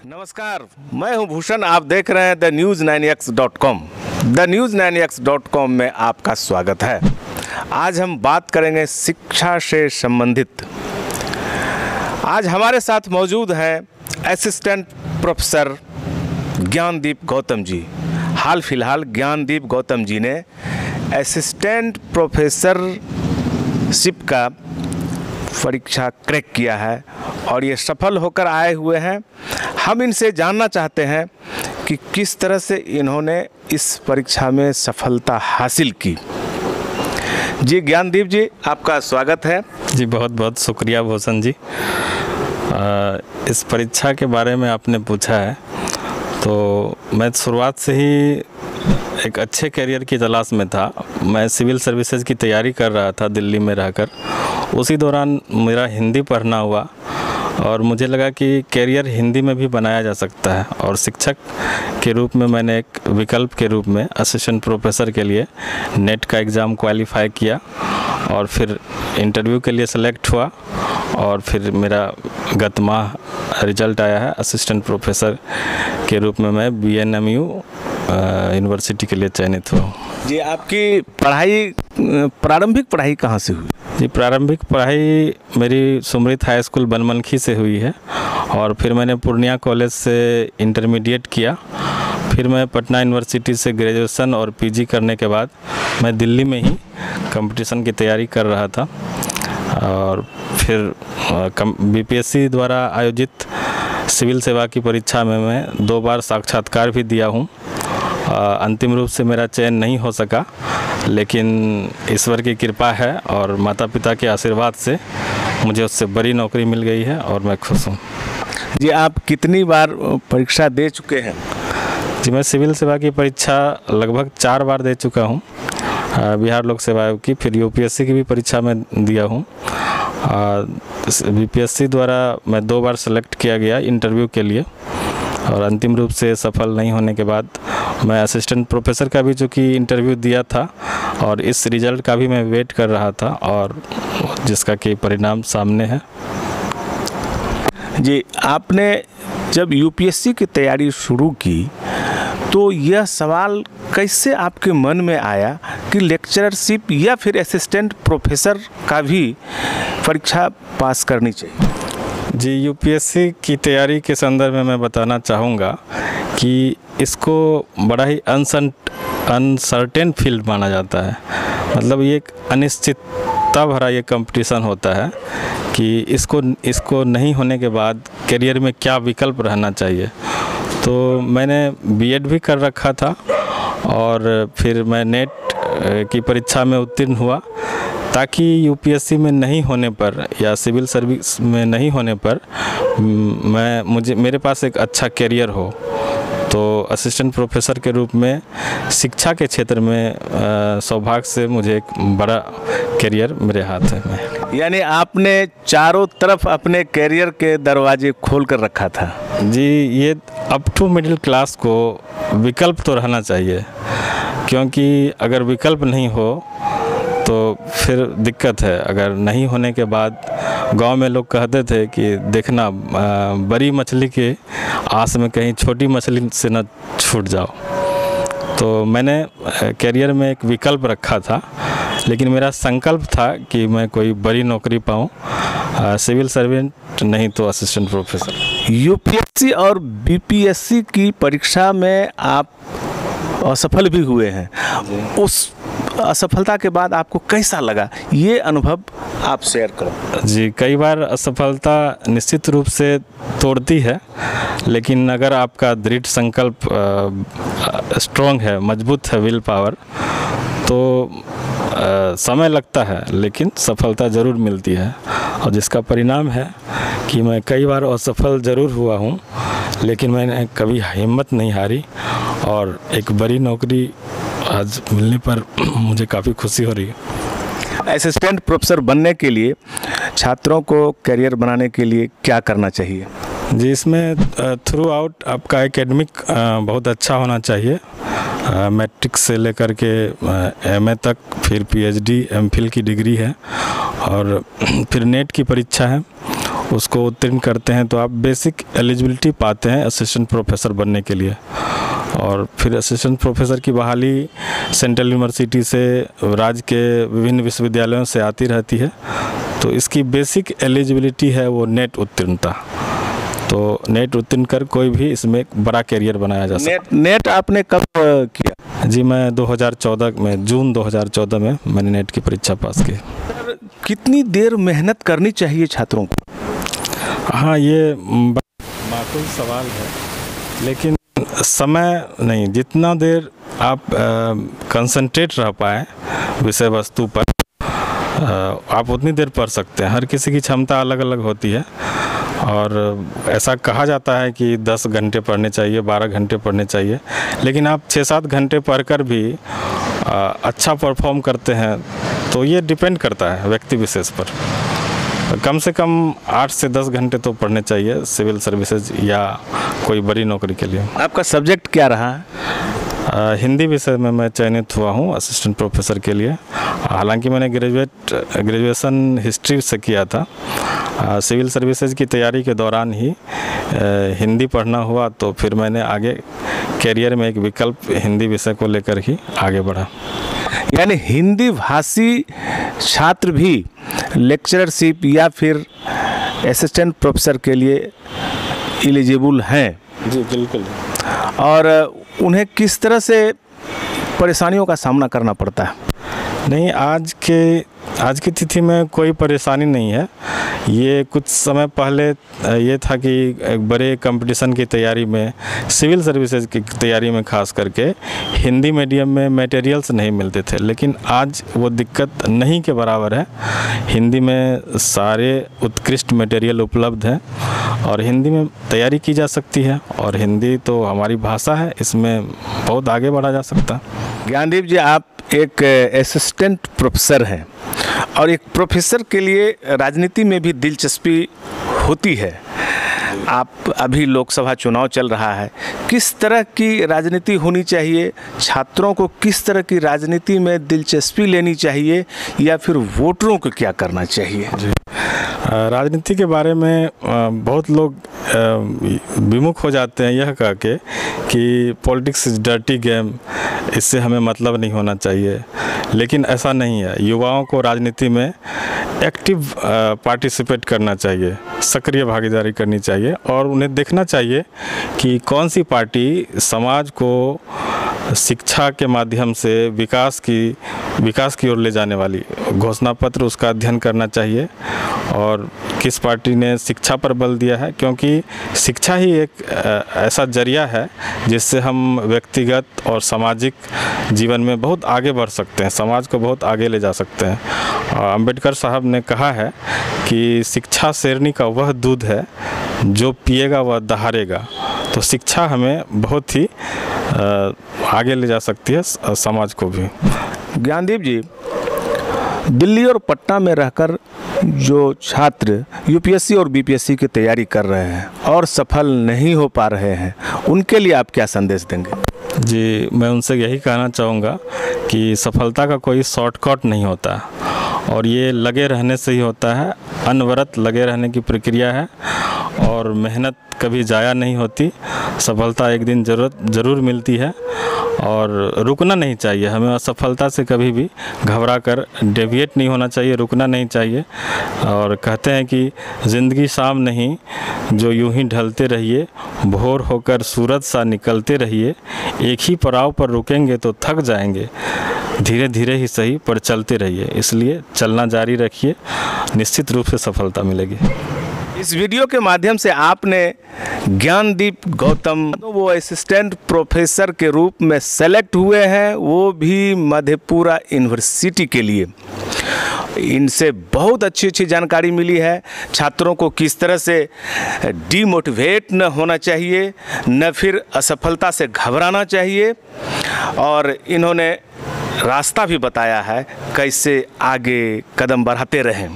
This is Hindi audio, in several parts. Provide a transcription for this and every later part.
नमस्कार, मैं हूं भूषण। आप देख रहे हैं thenews9x.com। thenews9x.com में आपका स्वागत है। आज हम बात करेंगे शिक्षा से संबंधित। आज हमारे साथ मौजूद हैं असिस्टेंट प्रोफेसर ज्ञानदीप गौतम जी। हाल फिलहाल ज्ञानदीप गौतम जी ने असिस्टेंट प्रोफेसरशिप का परीक्षा क्रैक किया है और ये सफल होकर आए हुए हैं। हम इनसे जानना चाहते हैं कि किस तरह से इन्होंने इस परीक्षा में सफलता हासिल की। जी ज्ञानदीप जी, आपका स्वागत है। जी बहुत बहुत शुक्रिया भूषण जी। इस परीक्षा के बारे में आपने पूछा है तो मैं शुरुआत से ही एक अच्छे करियर की तलाश में था। मैं सिविल सर्विसेज की तैयारी कर रहा था दिल्ली में रहकर। उसी दौरान मेरा हिंदी पढ़ना हुआ और मुझे लगा कि करियर हिंदी में भी बनाया जा सकता है, और शिक्षक के रूप में मैंने एक विकल्प के रूप में असिस्टेंट प्रोफेसर के लिए नेट का एग्ज़ाम क्वालिफाई किया और फिर इंटरव्यू के लिए सेलेक्ट हुआ और फिर मेरा गत माह रिजल्ट आया है। असिस्टेंट प्रोफेसर के रूप में मैं BNMU यूनिवर्सिटी के लिए चयनित हुआ। जी आपकी पढ़ाई, प्रारंभिक पढ़ाई कहाँ से हुई? जी प्रारंभिक पढ़ाई मेरी सुमृत हाई स्कूल बनमनखी से हुई है और फिर मैंने पूर्णिया कॉलेज से इंटरमीडिएट किया। फिर मैं पटना यूनिवर्सिटी से ग्रेजुएशन और PG करने के बाद मैं दिल्ली में ही कंपटीशन की तैयारी कर रहा था और फिर BPSC द्वारा आयोजित सिविल सेवा की परीक्षा में मैं 2 बार साक्षात्कार भी दिया हूँ। अंतिम रूप से मेरा चयन नहीं हो सका, लेकिन ईश्वर की कृपा है और माता पिता के आशीर्वाद से मुझे उससे बड़ी नौकरी मिल गई है और मैं खुश हूँ। जी आप कितनी बार परीक्षा दे चुके हैं? जी मैं सिविल सेवा की परीक्षा लगभग 4 बार दे चुका हूँ। बिहार लोक सेवा आयोग की, फिर UPSC की भी परीक्षा में दिया हूँ। BPSC द्वारा मैं 2 बार सेलेक्ट किया गया इंटरव्यू के लिए और अंतिम रूप से सफल नहीं होने के बाद मैं असिस्टेंट प्रोफेसर का भी चूँकि इंटरव्यू दिया था और इस रिज़ल्ट का भी मैं वेट कर रहा था और जिसका कि परिणाम सामने है। जी आपने जब UPSC की तैयारी शुरू की तो यह सवाल कैसे आपके मन में आया कि लेक्चरशिप या फिर असिस्टेंट प्रोफेसर का भी परीक्षा पास करनी चाहिए? जी UPSC की तैयारी के संदर्भ में मैं बताना चाहूँगा कि इसको बड़ा ही अनसर्टेन फील्ड माना जाता है। मतलब ये एक अनिश्चितता भरा ये कंपटीशन होता है कि इसको नहीं होने के बाद करियर में क्या विकल्प रहना चाहिए। तो मैंने B.Ed भी कर रखा था और फिर मैं नेट की परीक्षा में उत्तीर्ण हुआ ताकि UPSC में नहीं होने पर या सिविल सर्विस में नहीं होने पर मेरे पास एक अच्छा करियर हो। तो असिस्टेंट प्रोफेसर के रूप में शिक्षा के क्षेत्र में सौभाग्य से मुझे एक बड़ा करियर मेरे हाथ में। यानी आपने चारों तरफ अपने करियर के दरवाजे खोल कर रखा था। जी ये अप टू मिडिल क्लास को विकल्प तो रहना चाहिए, क्योंकि अगर विकल्प नहीं हो तो फिर दिक्कत है। अगर नहीं होने के बाद गांव में लोग कहते थे कि देखना बड़ी मछली के आस में कहीं छोटी मछली से न छूट जाओ। तो मैंने करियर में एक विकल्प रखा था, लेकिन मेरा संकल्प था कि मैं कोई बड़ी नौकरी पाऊँ, सिविल सर्वेंट नहीं तो असिस्टेंट प्रोफेसर। UPSC और BPSC की परीक्षा में आप असफल भी हुए हैं। उस असफलता के बाद आपको कैसा लगा, ये अनुभव आप शेयर करो। जी कई बार असफलता निश्चित रूप से तोड़ती है, लेकिन अगर आपका दृढ़ संकल्प स्ट्रॉन्ग है, मजबूत है, विल पावर, तो समय लगता है लेकिन सफलता ज़रूर मिलती है। और जिसका परिणाम है कि मैं कई बार असफल ज़रूर हुआ हूँ, लेकिन मैंने कभी हिम्मत नहीं हारी और एक बड़ी नौकरी आज मिलने पर मुझे काफ़ी खुशी हो रही है। असिस्टेंट प्रोफेसर बनने के लिए छात्रों को करियर बनाने के लिए क्या करना चाहिए? जी इसमें थ्रू आउट आपका एकेडमिक बहुत अच्छा होना चाहिए। मैट्रिक से लेकर के MA तक, फिर PhD MPhil की डिग्री है और फिर नेट की परीक्षा है। उसको उत्तीर्ण करते हैं तो आप बेसिक एलिजिबिलिटी पाते हैं असिस्टेंट प्रोफेसर बनने के लिए। और फिर असिस्टेंट प्रोफेसर की बहाली सेंट्रल यूनिवर्सिटी से, राज्य के विभिन्न विश्वविद्यालयों से आती रहती है। तो इसकी बेसिक एलिजिबिलिटी है वो नेट उत्तीर्णता। तो नेट उत्तीर्ण कर कोई भी इसमें एक बड़ा कैरियर बनाया जा सकता है। नेट आपने कब किया? जी, मैं 2014 में, जून 2014 में मैंने नेट की परीक्षा पास की। कितनी देर मेहनत करनी चाहिए छात्रों को? हाँ, ये माकूल सवाल है, लेकिन समय नहीं, जितना देर आप कंसंट्रेट रह पाए विषय वस्तु पर, आप उतनी देर पढ़ सकते हैं। हर किसी की क्षमता अलग अलग होती है और ऐसा कहा जाता है कि 10 घंटे पढ़ने चाहिए, 12 घंटे पढ़ने चाहिए, लेकिन आप 6-7 घंटे पढ़कर भी अच्छा परफॉर्म करते हैं तो ये डिपेंड करता है व्यक्ति विशेष पर। कम से कम 8 से 10 घंटे तो पढ़ने चाहिए सिविल सर्विसेज या कोई बड़ी नौकरी के लिए। आपका सब्जेक्ट क्या रहा है? हिंदी विषय में मैं चयनित हुआ हूँ असिस्टेंट प्रोफेसर के लिए। हालांकि मैंने ग्रेजुएशन हिस्ट्री से किया था। सिविल सर्विसेज की तैयारी के दौरान ही हिंदी पढ़ना हुआ, तो फिर मैंने आगे कैरियर में एक विकल्प हिंदी विषय को लेकर ही आगे बढ़ा। यानी हिंदी भाषी छात्र भी लेक्चरशिप या फिर असिस्टेंट प्रोफेसर के लिए एलिजिबल हैं? जी बिल्कुल। और उन्हें किस तरह से परेशानियों का सामना करना पड़ता है? नहीं, आज की तिथि में कोई परेशानी नहीं है। ये कुछ समय पहले ये था कि एक बड़े कंपटीशन की तैयारी में, सिविल सर्विसेज की तैयारी में खास करके हिंदी मीडियम में मटेरियल्स नहीं मिलते थे, लेकिन आज वो दिक्कत नहीं के बराबर है। हिंदी में सारे उत्कृष्ट मटेरियल उपलब्ध हैं और हिंदी में तैयारी की जा सकती है, और हिंदी तो हमारी भाषा है, इसमें बहुत आगे बढ़ा जा सकता है। ज्ञानदीप जी, आप एक असिस्टेंट प्रोफेसर हैं और एक प्रोफेसर के लिए राजनीति में भी दिलचस्पी होती है। आप अभी लोकसभा चुनाव चल रहा है, किस तरह की राजनीति होनी चाहिए? छात्रों को किस तरह की राजनीति में दिलचस्पी लेनी चाहिए या फिर वोटरों को क्या करना चाहिए? जी, राजनीति के बारे में बहुत लोग विमुख हो जाते हैं यह कह के कि पॉलिटिक्स इज़ डर्टी गेम, इससे हमें मतलब नहीं होना चाहिए, लेकिन ऐसा नहीं है। युवाओं को राजनीति में एक्टिव पार्टिसिपेट करना चाहिए, सक्रिय भागीदारी करनी चाहिए और उन्हें देखना चाहिए कि कौन सी पार्टी समाज को शिक्षा के माध्यम से विकास की ओर ले जाने वाली। घोषणा पत्र उसका अध्ययन करना चाहिए और किस पार्टी ने शिक्षा पर बल दिया है, क्योंकि शिक्षा ही एक ऐसा जरिया है जिससे हम व्यक्तिगत और सामाजिक जीवन में बहुत आगे बढ़ सकते हैं, समाज को बहुत आगे ले जा सकते हैं। अंबेडकर साहब ने कहा है कि शिक्षा शेरनी का वह दूध है जो पिएगा वह दहाड़ेगा। तो शिक्षा हमें बहुत ही आगे ले जा सकती है, समाज को भी। ज्ञानदीप जी, दिल्ली और पटना में रहकर जो छात्र यूपीएससी और बीपीएससी की तैयारी कर रहे हैं और सफल नहीं हो पा रहे हैं, उनके लिए आप क्या संदेश देंगे? जी, मैं उनसे यही कहना चाहूँगा कि सफलता का कोई शॉर्टकट नहीं होता और ये लगे रहने से ही होता है। अनवरत लगे रहने की प्रक्रिया है और मेहनत कभी ज़ाया नहीं होती। सफलता एक दिन ज़रूर मिलती है और रुकना नहीं चाहिए। हमें असफलता से कभी भी घबरा कर डेविएट नहीं होना चाहिए, रुकना नहीं चाहिए। और कहते हैं कि ज़िंदगी शाम नहीं, जो यूं ही ढलते रहिए, भोर होकर सूरज सा निकलते रहिए। एक ही पड़ाव पर रुकेंगे तो थक जाएंगे, धीरे धीरे ही सही पर चलते रहिए। इसलिए चलना जारी रखिए, निश्चित रूप से सफलता मिलेगी। इस वीडियो के माध्यम से आपने ज्ञानदीप गौतम, वो असिस्टेंट प्रोफेसर के रूप में सेलेक्ट हुए हैं, वो भी मधेपुरा यूनिवर्सिटी के लिए। इनसे बहुत अच्छी जानकारी मिली है। छात्रों को किस तरह से डीमोटिवेट न होना चाहिए, न फिर असफलता से घबराना चाहिए, और इन्होंने रास्ता भी बताया है कैसे आगे कदम बढ़ाते रहें।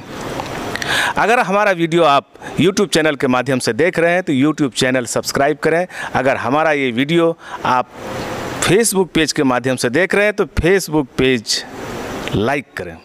अगर हमारा वीडियो आप YouTube चैनल के माध्यम से देख रहे हैं तो YouTube चैनल सब्सक्राइब करें। अगर हमारा ये वीडियो आप Facebook पेज के माध्यम से देख रहे हैं तो Facebook पेज लाइक करें।